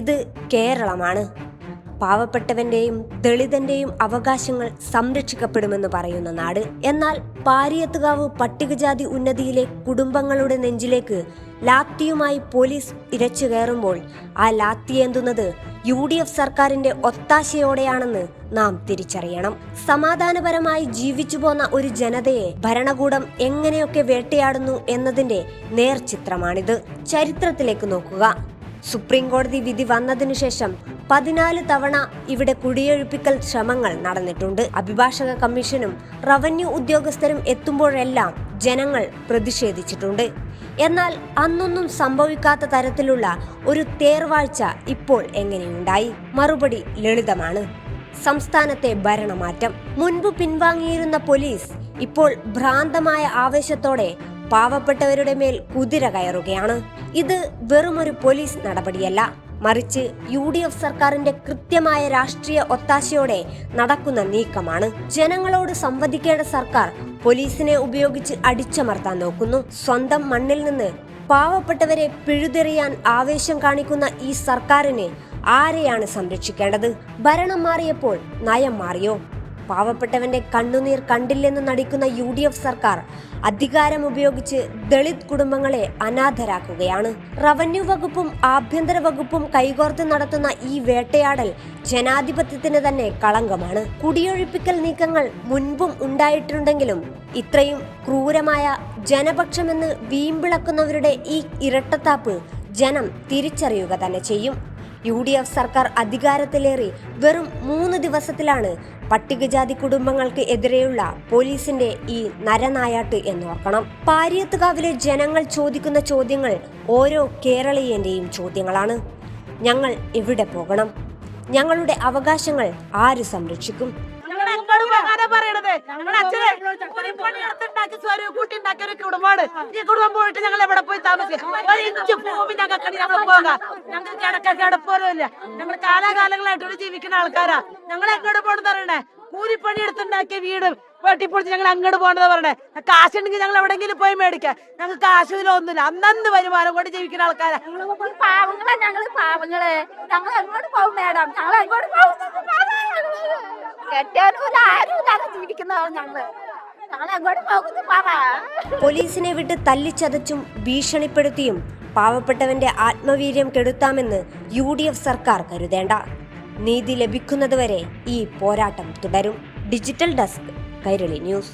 ഇത് കേരളമാണ്. പാവപ്പെട്ടവന്റെയും ദളിതന്റെയും അവകാശങ്ങൾ സംരക്ഷിക്കപ്പെടുമെന്ന് പറയുന്ന നാട്. എന്നാൽ പാരിയത്തുകാവ് പട്ടികജാതി ഉന്നതിയിലെ കുടുംബങ്ങളുടെ നെഞ്ചിലേക്ക് ലാത്തിയുമായി പോലീസ് ഇരച്ചു കയറുമ്പോൾ ആ ലാത്തിയേന്തുന്നത് UDF സർക്കാരിന്റെ ഒത്താശയോടെയാണെന്ന് നാം തിരിച്ചറിയണം. സമാധാനപരമായി ജീവിച്ചു പോന്ന ഒരു ജനതയെ ഭരണകൂടം എങ്ങനെയൊക്കെ വേട്ടയാടുന്നു എന്നതിന്റെ നേർചിത്രമാണിത്. ചരിത്രത്തിലേക്ക് നോക്കുക. സുപ്രീം കോടതി വിധി വന്നതിനു ശേഷം 14 തവണ ഇവിടെ കുടിയൊഴിപ്പിക്കൽ ശ്രമങ്ങൾ നടന്നിട്ടുണ്ട്. അഭിഭാഷക കമ്മീഷനും റവന്യൂ ഉദ്യോഗസ്ഥരും എത്തുമ്പോഴെല്ലാം ജനങ്ങൾ പ്രതിഷേധിച്ചിട്ടുണ്ട്. എന്നാൽ അന്നൊന്നും സംഭവിക്കാത്ത തരത്തിലുള്ള ഒരു തേർവാഴ്ച ഇപ്പോൾ എങ്ങനെയുണ്ടായി? മറുപടി ലളിതമാണ്: സംസ്ഥാനത്തെ ഭരണമാറ്റം. മുൻപ് പിൻവാങ്ങിയിരുന്ന പോലീസ് ഇപ്പോൾ ഭ്രാന്തമായ ആവേശത്തോടെ പാവപ്പെട്ടവരുടെ മേൽ കുതിര കയറുകയാണ്. ഇത് വെറുമൊരു പോലീസ് നടപടിയല്ല, മറിച്ച് UDF സർക്കാരിന്റെ കൃത്യമായ രാഷ്ട്രീയ ഒത്താശയോടെ നടക്കുന്ന നീക്കമാണ്. ജനങ്ങളോട് സംവദിക്കേണ്ട സർക്കാർ പോലീസിനെ ഉപയോഗിച്ച് അടിച്ചമർത്താൻ നോക്കുന്നു. സ്വന്തം മണ്ണിൽ നിന്ന് പാവപ്പെട്ടവരെ പിഴുതെറിയാൻ ആവേശം കാണിക്കുന്ന ഈ സർക്കാരിന് ആരെയാണ് സംരക്ഷിക്കേണ്ടത്? ഭരണം മാറിയപ്പോൾ നയം മാറിയോ? പാവപ്പെട്ടവന്റെ കണ്ണുനീർ കണ്ടില്ലെന്ന് നടിക്കുന്ന UDF സർക്കാർ അധികാരം ഉപയോഗിച്ച് ദളിത് കുടുംബങ്ങളെ അനാഥരാക്കുകയാണ്. റവന്യൂ വകുപ്പും ആഭ്യന്തര വകുപ്പും കൈകോർത്ത് നടത്തുന്ന ഈ വേട്ടയാടൽ ജനാധിപത്യത്തിന് തന്നെ കളങ്കമാണ്. കുടിയൊഴിപ്പിക്കൽ നീക്കങ്ങൾ മുൻപും ഉണ്ടായിട്ടുണ്ടെങ്കിലും ഇത്രയും ക്രൂരമായ ജനപക്ഷമെന്ന് വീമ്പിളക്കുന്നവരുടെ ഈ ഇരട്ടത്താപ്പ് ജനം തിരിച്ചറിയുക തന്നെ ചെയ്യും. UDF സർക്കാർ അധികാരത്തിലേറി വെറും 3 ദിവസത്തിലാണ് പട്ടികജാതി കുടുംബങ്ങൾക്ക് എതിരെയുള്ള പോലീസിന്റെ ഈ നരനായാട്ട് എന്നോർക്കണം. പാരിയത്തുകാവിലെ ജനങ്ങൾ ചോദിക്കുന്ന ചോദ്യങ്ങൾ ഓരോ കേരളീയന്റെയും ചോദ്യങ്ങളാണ്. ഞങ്ങൾ എവിടെ പോകണം? ഞങ്ങളുടെ അവകാശങ്ങൾ ആര് സംരക്ഷിക്കും? കുടുംബമാണ് ഈ കുടുംബം പോയിട്ട് ഞങ്ങൾ എവിടെ പോയി താമസിക്കും? ഒരു ഇഞ്ച് ഭൂമി ഞങ്ങൾക്ക് ഞങ്ങൾ പോകാം. ഞങ്ങൾക്ക് കിടപ്പോലുമില്ല. ഞങ്ങൾ കാലാകാലങ്ങളായിട്ട് ജീവിക്കുന്ന ആൾക്കാരാ. ഞങ്ങൾ എങ്ങോട്ട് പോകണമെന്ന് പറയണേ? കൂലിപ്പണി എടുത്തുണ്ടാക്കിയ വീട് വെട്ടിപ്പൊളിച്ച് ഞങ്ങൾ അങ്ങോട്ട് പോകേണ്ടത് പറയണേ? കാശുണ്ടെങ്കിൽ ഞങ്ങൾ എവിടെങ്കിലും പോയി മേടിക്കാം. ഞങ്ങൾക്ക് കാശിലൊന്നുമില്ല. അന്നന്ന് വരുമാനം കൊണ്ട് ജീവിക്കുന്ന ആൾക്കാരാ. പാവങ്ങളെ ഞങ്ങള് ഞങ്ങൾ എങ്ങോട്ട് പോകും മേഡം? ഞങ്ങൾ എങ്ങോട്ട് പോകും? പോലീസിനെ വിട്ട് തല്ലിച്ചതച്ചും ഭീഷണിപ്പെടുത്തിയും പാവപ്പെട്ടവന്റെ ആത്മവീര്യം കെടുത്താമെന്ന് UDF സർക്കാർ കരുതേണ്ട. നീതി ലഭിക്കുന്നതുവരെ ഈ പോരാട്ടം തുടരും. Digital desk, Kairali news.